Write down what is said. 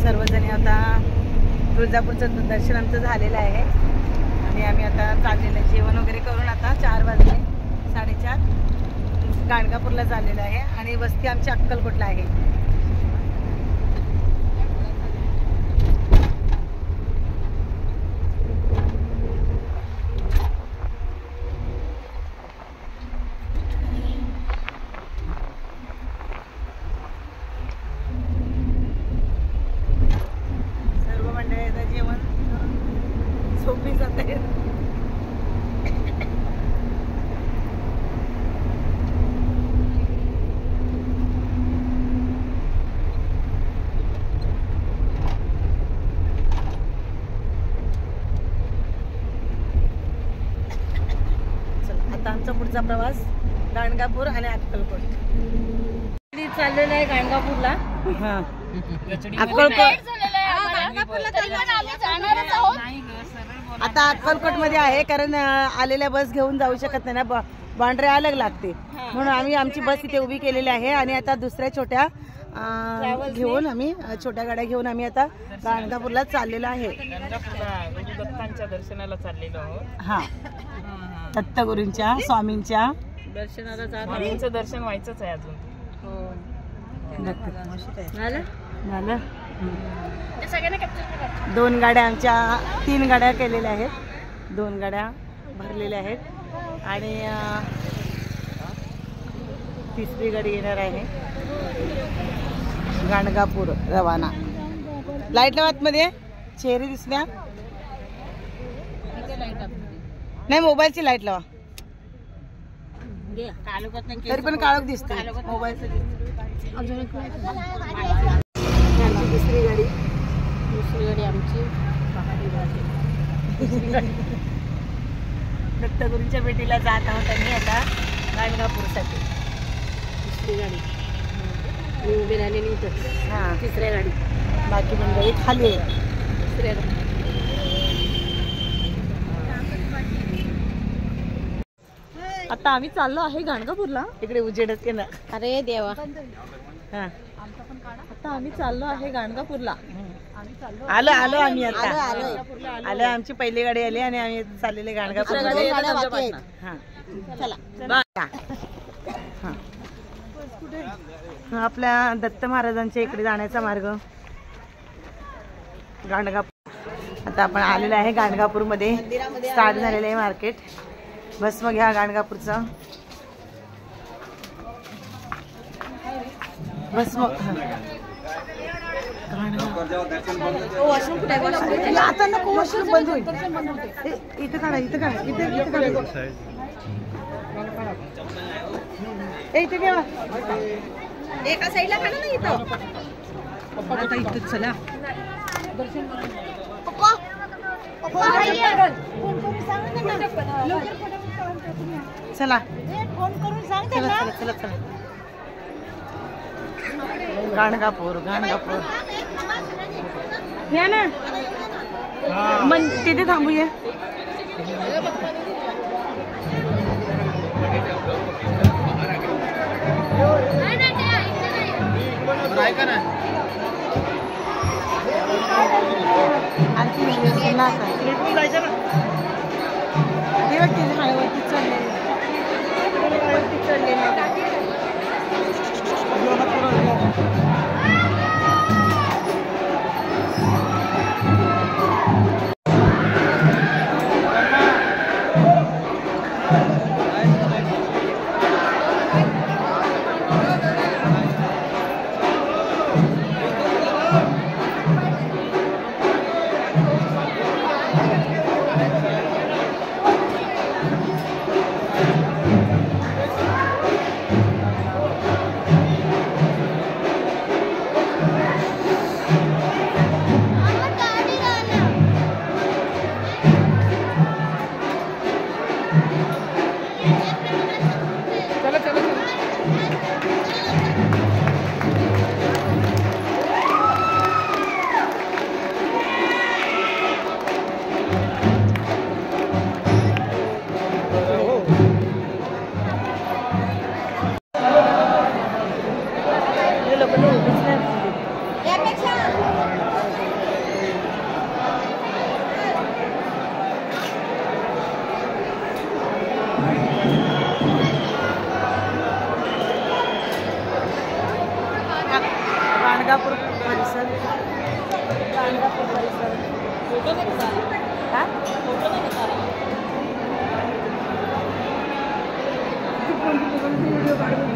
सर्वजणी आता तुळजापूरचं दर्शन आमचं झालेलं आहे आणि आम्ही आता चाललेलं आहे जेवण वगैरे करून आता 4 वाजले 4:30 गाणगापूरला चाललेलं आहे आणि वस्ती आमची अक्कलकोटला आहे. आमचा पुढचा प्रवास गाणगापूर आणि अक्कलकोट चाललेला आहे. गाणगापूरला आता अक्कलकोट मध्ये आहे कारण आलेल्या बस घेऊन जाऊ शकत नाही ना, बाउंड्री अलग लागते म्हणून आम्ही आमची बस इथे उभी केलेली आहे आणि आता दुसऱ्या छोट्या घेऊन आम्ही छोट्या गाड्या घेऊन आम्ही आता गाणगापूरला चाललेलो आहे. दत्तांच्या दर्शनाला चाललेलो आहोत. हा दत्तगुरूंच्या स्वामींच्या दर्शनाला स्वामींचं दर्शन व्हायचंच आहे अजून. झालं. 2 गाड्या आमच्या 3 गाड्या केलेल्या आहेत. 2 गाड्या भरलेल्या आहेत आणि तिसरी गाडी येणार आहे. गाणगापूर रवाना. लाईट लावत मध्ये चेहरे दिसल्या नाही, मोबाईलची लाईट लावा तरी पण काळोख दिसते मोबाईलचं. दुसरी गाडी आमची दत्तगुरूंच्या भेटीला जात आहोत आम्ही आता गाणगापूरसाठी. दुसरी गाडी उभी राहिलेली इथं. हां तिसऱ्या गाडी. बाकी मंडळी खाली आहे. तिसऱ्या गाडी आता आम्ही चाललो आहे गाणगापूरला. इकडे उजेडच के ना. अरे देवा. हा आता आम्ही चाललो आहे गाणगापूरला. आलो आम्ही आता आलो. आमची पहिली गाडी आली आणि आम्ही चाललेले गाणगापूर. आपल्या दत्त महाराजांच्या इकडे जाण्याचा मार्ग गाणगापूर. आता आपण आलेलो आहे गाणगापूर मध्ये. स्टार्ट झालेलं आहे मार्केट. बस मग घ्या गाणगापूरचा. बस मग आता नको वॉशरूम बंद होईल. इथं काढा इथं काढा इथे काढा. इथे घ्या एका साईडला काढा ना. इथं आता इथं चला. चला चला. गाणगापूर या ना मन तिथे थांबूया. परिसर गाणगापूर परिसर हा? व्हिडिओ काढून